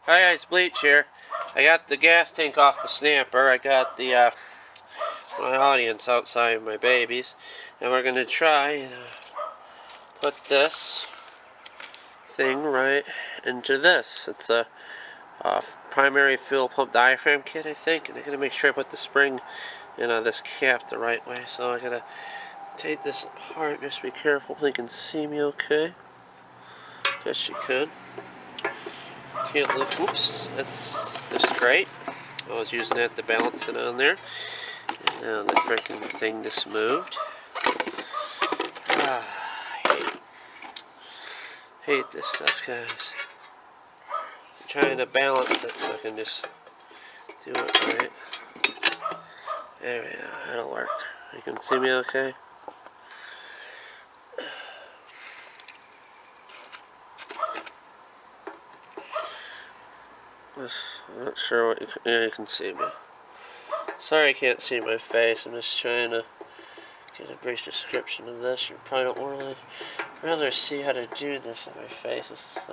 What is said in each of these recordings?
Hi guys, Bleach here. I got the gas tank off the snapper. I got the my audience outside, my babies, and we're gonna try and put this thing right into this. It's a primary fuel pump diaphragm kit, I think, and I'm gonna make sure I put the spring in this cap the right way. So I gotta take this apart. Just be careful. Hopefully you can see me okay. Guess you could. Can't look. Oops, that's great. I was using that to balance it on there. And now the freaking thing just moved. I hate this stuff, guys. I'm trying to balance it so I can just do it right. There we go. That'll work. You can see me okay? I'm not sure what you can see me. Sorry I can't see my face. I'm just trying to get a brief description of this. You probably don't rather see how to do this in my face. This is,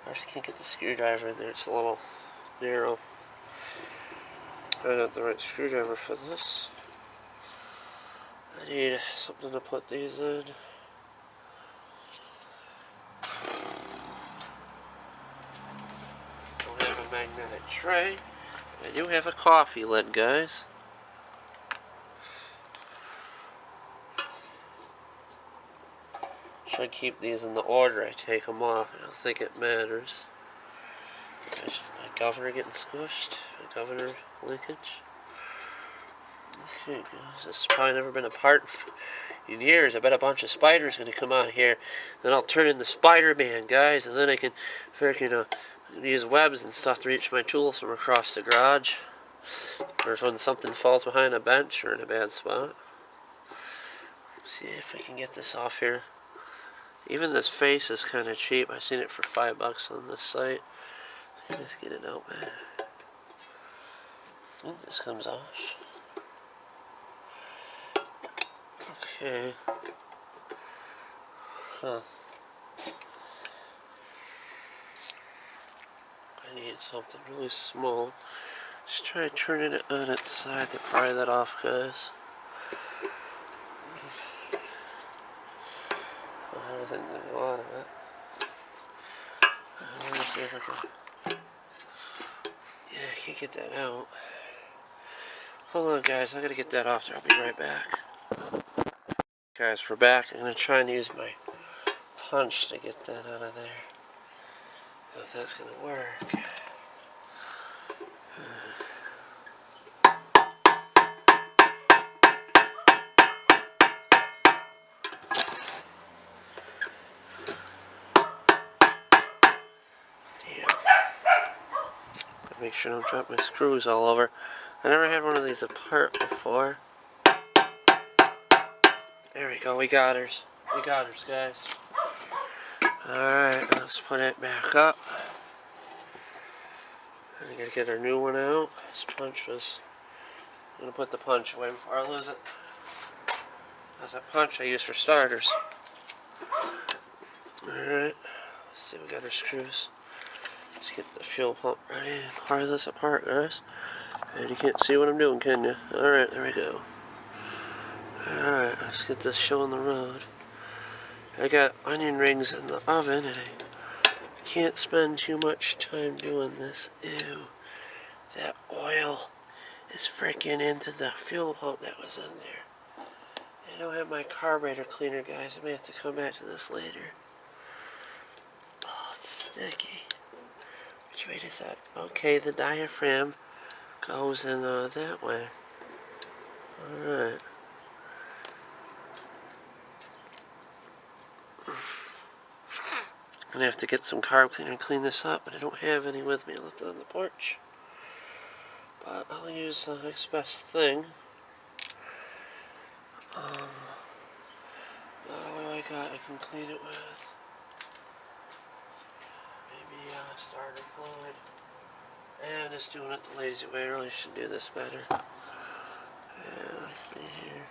I just can't get the screwdriver in there. It's a little narrow. I don't have the right screwdriver for this. I need something to put these in. Don't have a magnetic tray. I do have a coffee lid, guys. Should keep these in the order I take them off. I don't think it matters. My governor getting squished. My governor linkage. Okay, guys. This has probably never been apart in years. I bet a bunch of spiders are going to come out here. Then I'll turn into Spider-Man, guys. And then I can freaking use webs and stuff to reach my tools from across the garage. Or when something falls behind a bench or in a bad spot. See if I can get this off here. Even this face is kind of cheap. I've seen it for $5 on this site. Just get it out, man. Oh, this comes off. Okay. Huh. I need something really small. Just try turning it on its side to pry that off, guys. I don't think there's a lot of it. Let me see if I can. Yeah, I can't get that out. Hold on, guys. I gotta get that off there. I'll be right back. Guys, we're back. I'm gonna try and use my punch to get that out of there. If that's gonna work. Make sure I don't drop my screws all over. I never had one of these apart before. There we go, we got hers. We got hers, guys. Alright, let's put it back up. I gotta get our new one out. This punch was... I'm gonna put the punch away before I lose it. That's a punch I use for starters. Alright, let's see, we got our screws. Let's get the fuel pump ready and pry this apart, guys. And you can't see what I'm doing, can you? Alright, there we go. Alright, let's get this show on the road. I got onion rings in the oven and I can't spend too much time doing this. Ew. That oil is freaking into the fuel pump that was in there. I don't have my carburetor cleaner, guys. I may have to come back to this later. Oh, it's sticky. Which way does that? Okay, the diaphragm goes in that way. Alright. I'm gonna have to get some carb cleaner and clean this up, but I don't have any with me. I left it on the porch. But I'll use the next best thing. What do I got I can clean it with? Maybe starter fluid. And just doing it the lazy way. I really should do this better. And let's see here.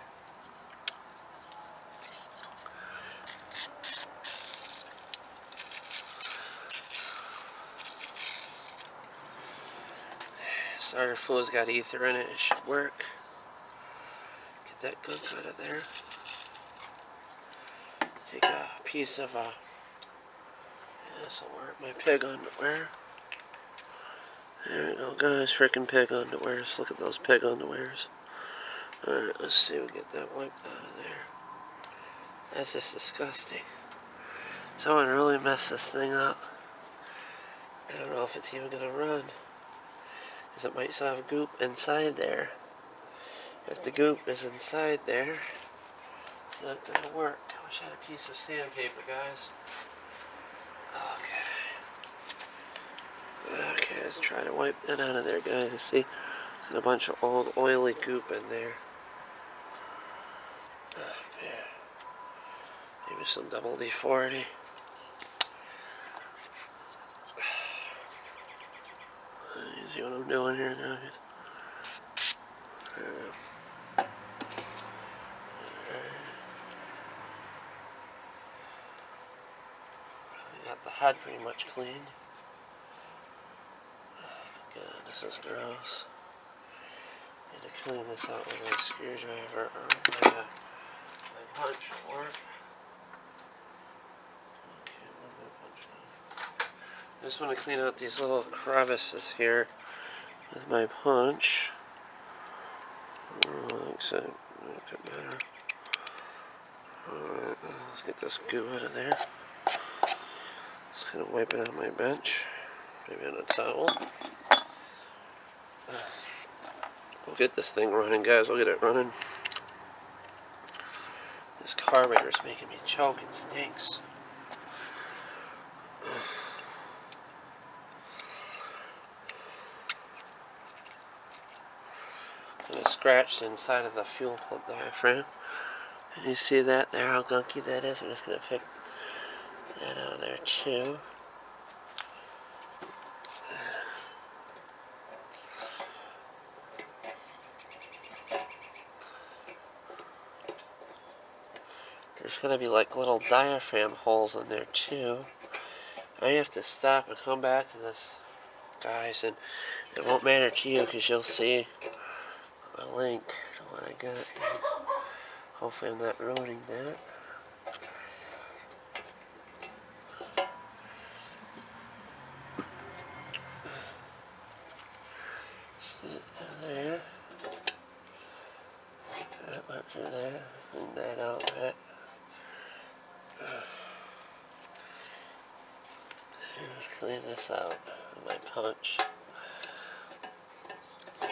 starter fluid's got ether in it. It should work. Get that gunk out of there. Take a piece of this will work. My pig underwear. There we go, guys. Frickin' pig underwears. Look at those pig underwears. Alright, let's see if we get that wiped out of there. That's just disgusting. Someone really messed this thing up. I don't know if it's even gonna run, because it might still have goop inside there. If the goop is inside there, it's not gonna work. I wish I had a piece of sandpaper, guys. Okay, let's try to wipe that out of there, guys. You see, there's a bunch of old oily goop in there. Oh, man. Maybe some double D40. You see what I'm doing here, guys? Got the head pretty much clean. God, this is gross. Need to clean this out with a screwdriver or my punch fork. Okay, where's my punch now? I just want to clean out these little crevices here with my punch. Like so, make it better. Alright, let's get this goo out of there. Just gonna wipe it on my bench, maybe on a towel. We'll get this thing running, guys. We'll get it running. This carburetor's making me choke. It stinks. I'm gonna scratch the inside of the fuel pump diaphragm. And you see that there, how gunky that is? I'm just gonna pick that out of there too. There's gonna be like little diaphragm holes in there too. I have to stop and come back to this, guys, and it won't matter to you because you'll see a link to what I got here. Hopefully I'm not ruining that. There. That much in there. Clean that out a bit. Clean this out with my punch. A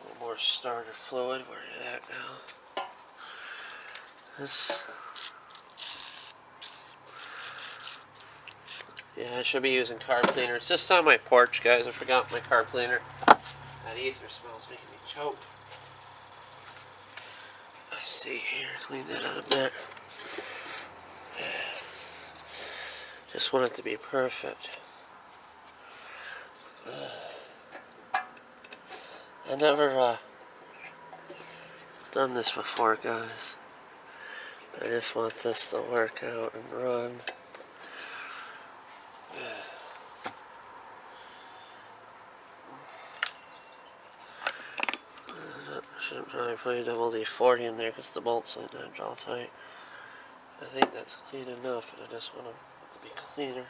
little more starter fluid. Where did that go? This. Yeah, I should be using carb cleaner. It's just on my porch, guys. I forgot my carb cleaner. That ether smells making me choke. Let's see here. Clean that out a bit. Just want it to be perfect. I never done this before, guys. I just want this to work out and run. Should probably put a double D40 in there because the bolts are not all tight. I think that's clean enough, but I just want it to be cleaner.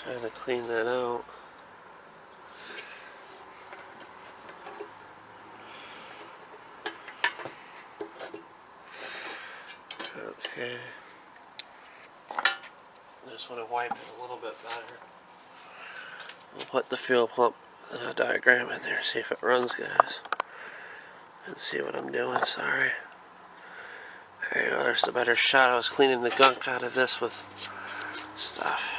Trying to clean that out. Okay. I just want to wipe it a little bit better. We'll put the fuel pump diagram in there, see if it runs, guys. And see what I'm doing, sorry. There you go, there's a better shot. I was cleaning the gunk out of this with stuff.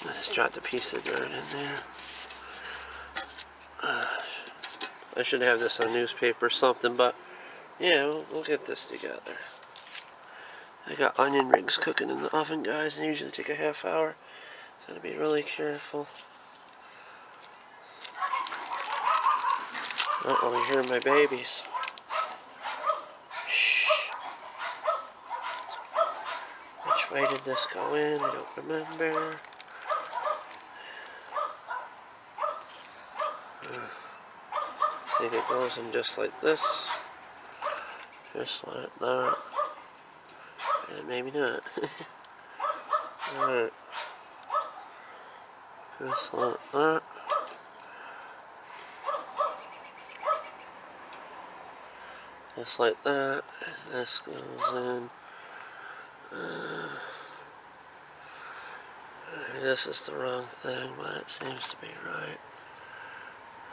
I just dropped a piece of dirt in there. I should have this on newspaper or something, but yeah, we'll get this together. I got onion rings cooking in the oven, guys, and they usually take a half hour. So I gotta be really careful. Oh, we hear my babies. Shh. Which way did this go in? I don't remember. I think it goes in just like this. Just like that. And maybe not. Alright. Just like that. Just like that. This goes in. This is the wrong thing, but it seems to be right.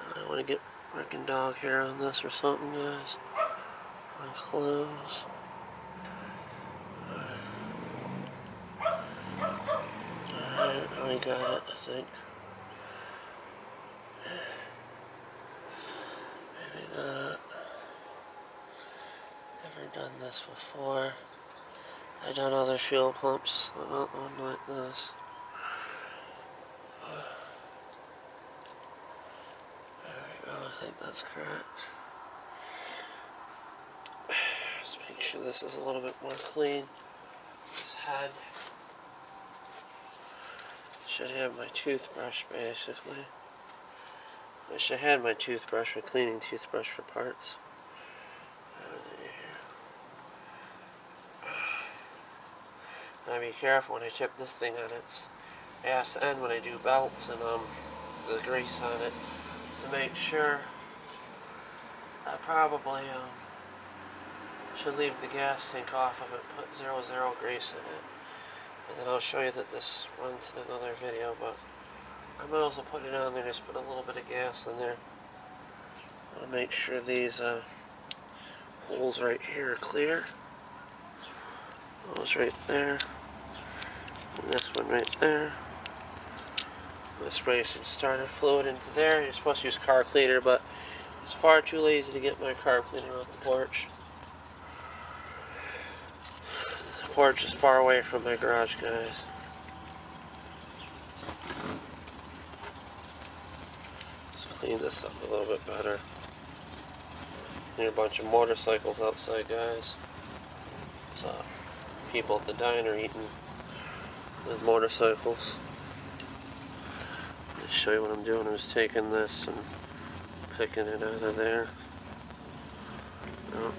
I don't want to get freaking dog hair on this or something, guys. On clothes. Alright, I got it, I think. Maybe not. Never done this before. I've done other fuel pumps, but not one like this. There we go, I think that's correct. Just make sure this is a little bit more clean. This head should have my toothbrush basically. Wish I had my toothbrush, my cleaning toothbrush for parts. Now be careful when I tip this thing on its ass end when I do belts and the grease on it to make sure. I probably should leave the gas tank off of it, put 00 grease in it, and then I'll show you that this runs in another video, but I might also put it on there, just put a little bit of gas in there. I'll make sure these holes right here are clear. Those right there. And this one right there. I'm going to spray some starter fluid into there. You're supposed to use car cleaner, but it's far too lazy to get my car cleaner off the porch. The porch is far away from my garage, guys. Let's clean this up a little bit better. There are a bunch of motorcycles outside, guys. So, people at the diner eating with motorcycles. Let me show you what I'm doing. I'm just taking this and picking it out of there. Oh.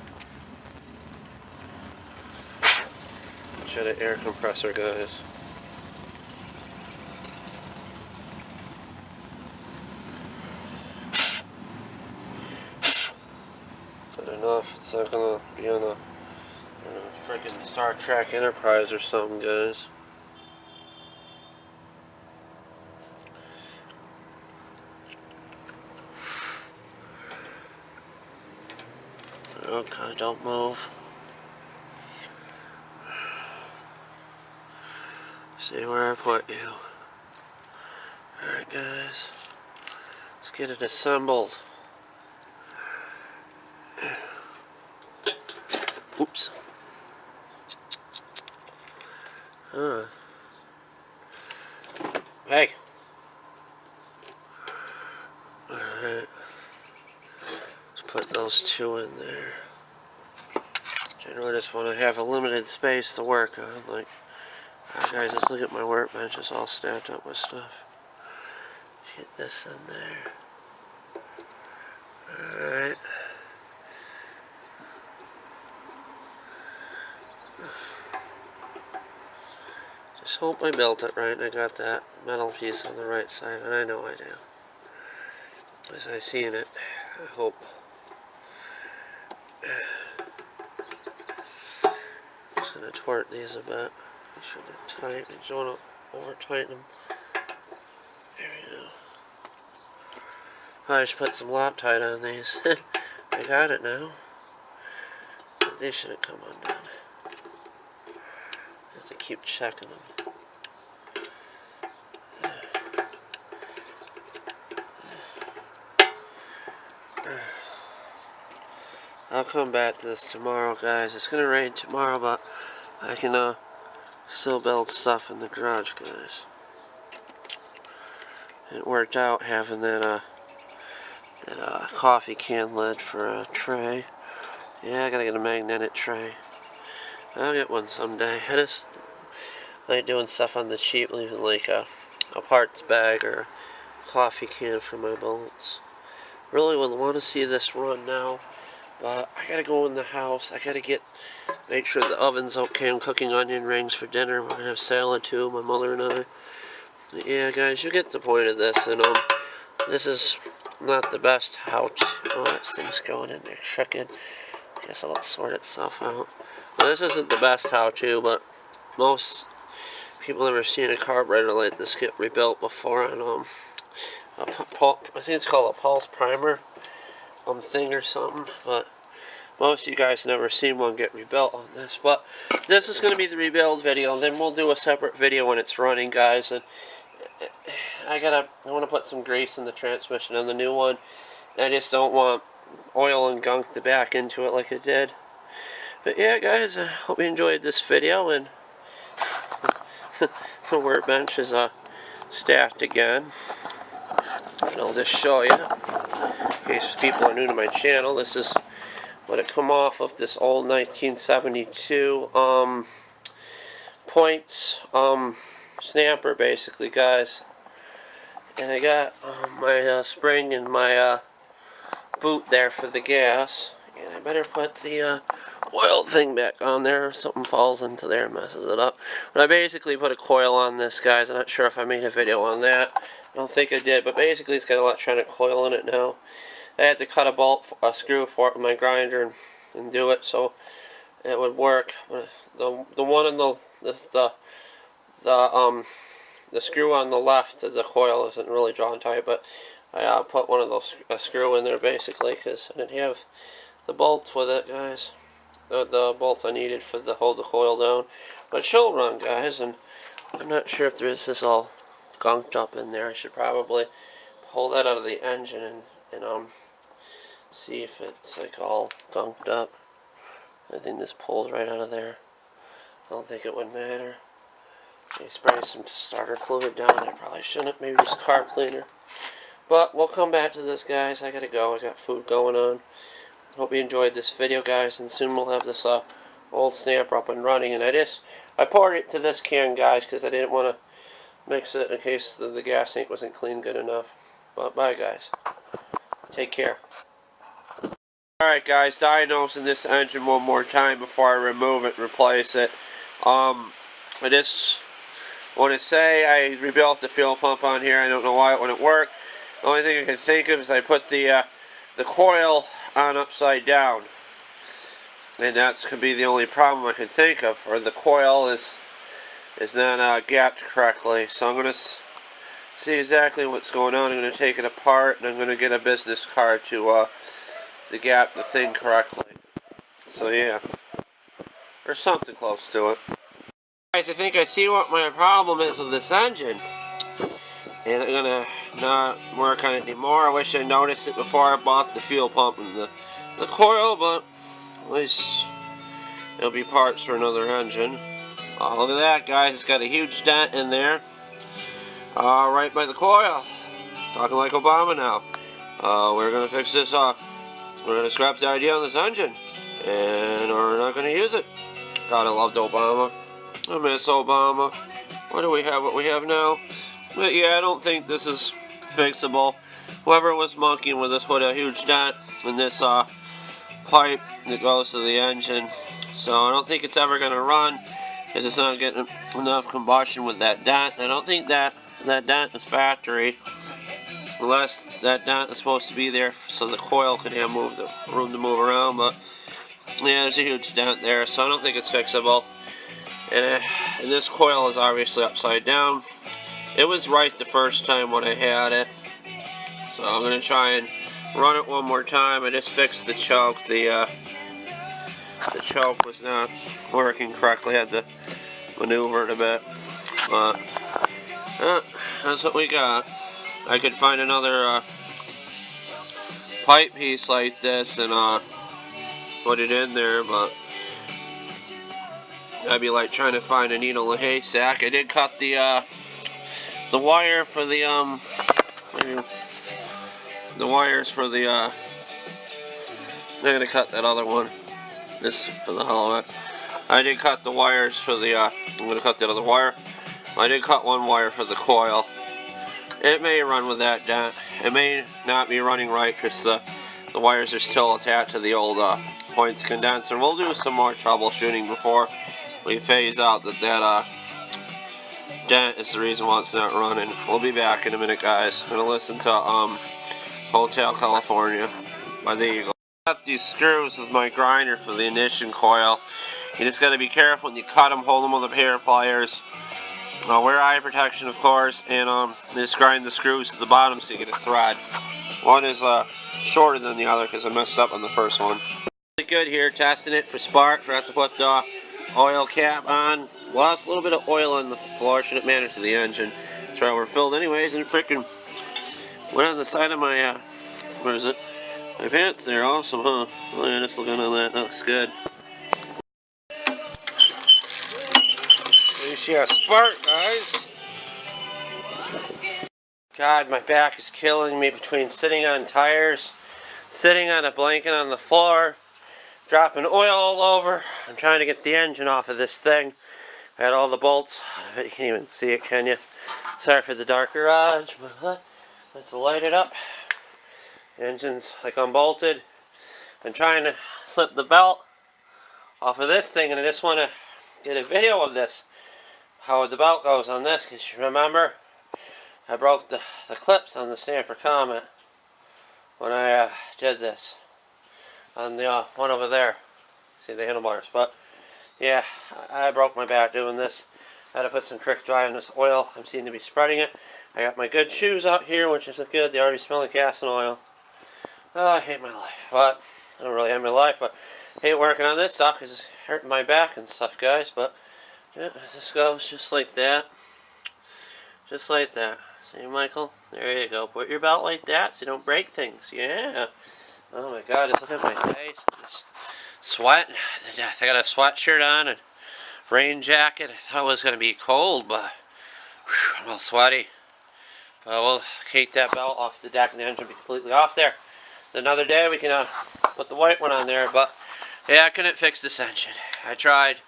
Jet an air compressor, guys. Good enough. It's not gonna be on a freaking Star Trek Enterprise or something, guys. Okay, don't move. See where I put you. Alright, guys. Let's get it assembled. Oops. Hey. Alright. Let's put those two in there. Generally just want to have a limited space to work on. Like, guys, just look at my workbench. It's all stacked up with stuff. Get this in there. Alright. Just hope I built it right and I got that metal piece on the right side, and I know I do. As I seen it, I hope. Just gonna tort these a bit. I should have tightened. I don't want to over tighten them. There we go. I should put some Loctite on these. I got it now. But they shouldn't come undone. I have to keep checking them. I'll come back to this tomorrow, guys. It's gonna rain tomorrow, but I can still build stuff in the garage, guys. It worked out having that And a coffee can lid for a tray. Yeah, I gotta get a magnetic tray. I'll get one someday. I just like doing stuff on the cheap, leaving like a parts bag or a coffee can for my bolts. Really would want to see this run now, but I gotta go in the house. I gotta make sure the oven's okay. I'm cooking onion rings for dinner. We're gonna have salad too, my mother and I. But yeah, guys, you get the point of this. And this is not the best how-to. Oh, that thing's going in there crooked. Guess it'll sort itself out. Well, this isn't the best how-to, but most people ever seen a carburetor like this get rebuilt before on I think it's called a pulse primer thing or something. But most of you guys never seen one get rebuilt on this. But this is going to be the rebuild video, and then we'll do a separate video when it's running, guys. And I want to put some grease in the transmission on the new one. And I just don't want oil and gunk to back into it like it did. But yeah, guys, I hope you enjoyed this video. And the workbench is stacked again. And I'll just show you, in case people are new to my channel, this is what it come off of, this old 1972 points snapper, basically, guys. And I got my spring and my boot there for the gas. And I better put the oil thing back on there, or something falls into there and messes it up. But I basically put a coil on this, guys. I'm not sure if I made a video on that. I don't think I did, but basically it's got an electronic coil in it now. I had to cut a screw for it with my grinder and do it so it would work. The one in the screw on the left of the coil isn't really drawn tight, but I put one of those screw in there basically because I didn't have the bolts with it, guys. The bolts I needed to hold the coil down, but she'll run, guys. And I'm not sure if there's this all gunked up in there. I should probably pull that out of the engine and see if it's like all gunked up. I think this pulls right out of there. I don't think it would matter. Maybe spray some starter fluid down. I probably shouldn't. Maybe just carb cleaner. But we'll come back to this, guys. I gotta go. I got food going on. Hope you enjoyed this video, guys, and soon we'll have this old snapper up and running. And I poured it to this can, guys, because I didn't want to mix it in case the gas tank wasn't clean good enough. But bye, guys. Take care. Alright, guys, diagnosing this engine one more time before I remove it and replace it. I just want to say I rebuilt the fuel pump on here. I don't know why it wouldn't work. The only thing I can think of is I put the coil on upside down. And that could be the only problem I can think of. Or the coil is not gapped correctly. So I'm going to see exactly what's going on. I'm going to take it apart and I'm going to get a business card to gap the thing correctly. So yeah. Or something close to it. Guys, I think I see what my problem is with this engine. And I'm going to not work on it anymore. I wish I noticed it before I bought the fuel pump and the coil, but at least it'll be parts for another engine. Look at that, guys. It's got a huge dent in there. Right by the coil. Talking like Obama now. We're going to fix this. We're going to scrap the idea on this engine. And we're not going to use it. God, I loved Obama. I miss Obama. What do we have? What we have now? But yeah, I don't think this is fixable. Whoever was monkeying with this put a huge dent in this pipe that goes to the engine. So I don't think it's ever going to run because it's not getting enough combustion with that dent. I don't think that dent is factory. Unless that dent is supposed to be there so the coil could have room to move around. But yeah, there's a huge dent there. So I don't think it's fixable. And this coil is obviously upside down. It was right the first time when I had it. So I'm going to try and run it one more time. I just fixed the choke. The choke was not working correctly. I had to maneuver it a bit. But that's what we got. I could find another pipe piece like this and put it in there, but I'd be like trying to find a needle in a haystack. I did cut the wire for the the wires for the, I'm gonna cut that other one. This for the helmet. I did cut the wires for the, I'm gonna cut the other wire. I did cut one wire for the coil. It may run with that dent. It may not be running right because the wires are still attached to the old points condenser. We'll do some more troubleshooting before we phase out that dent is the reason why it's not running. We'll be back in a minute, guys. I'm gonna listen to Hotel California by the Eagle. I got these screws with my grinder for the ignition coil. You just gotta be careful when you cut them. Hold them with a pair of pliers. Wear eye protection, of course, and just grind the screws to the bottom so you get a thread. One is shorter than the other because I messed up on the first one. Really good here, testing it for spark. Forgot to put the oil cap on. Lost a little bit of oil on the floor. Shouldn't matter to the engine. So we're filled anyways, and it freaking went on the side of my where is it? My pants there. Awesome, huh? Oh yeah, just looking on that. That looks good. You see our spark, guys. God, my back is killing me between sitting on tires, sitting on a blanket on the floor, dropping oil all over. I'm trying to get the engine off of this thing. I had all the bolts. You can't even see it, can you? Sorry for the dark garage, but let's light it up. The engine's like unbolted. I'm trying to slip the belt off of this thing, and I just want to get a video of this. How the belt goes on this, because you remember I broke the clips on the Stamper Comet when I did this on the one over there. See the handlebars, but yeah, I broke my back doing this. I had to put some quick dry on this oil. I'm seeming to be spreading it. I got my good shoes out here, which is good. They already smell like gas and oil. Oh, I hate my life, but I don't really hate my life, but I hate working on this stuff because it's hurting my back and stuff, guys. But yeah, this goes just like that. Just like that. See, Michael? There you go. Put your belt like that so you don't break things. Yeah. Oh my God, just look at my face. I'm just sweating to death. I got a sweatshirt on and rain jacket. I thought it was going to be cold, but whew, I'm all sweaty. But we'll take that belt off the deck and the engine will be completely off there. Another day we can put the white one on there, but yeah, I couldn't fix this engine. I tried,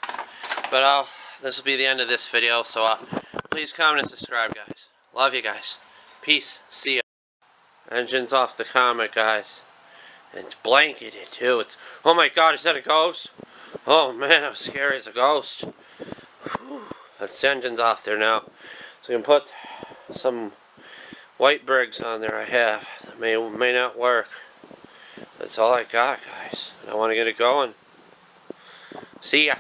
but this will be the end of this video, so please comment and subscribe, guys. Love you guys. Peace. See ya. Engine's off the Comet, guys. And it's blanketed too. It's, oh my God, is that a ghost? Oh man, that was scary as a ghost. Whew. That engine's off there now. So we can put some white briggs on there I have. That may not work. That's all I got, guys. I want to get it going. See ya.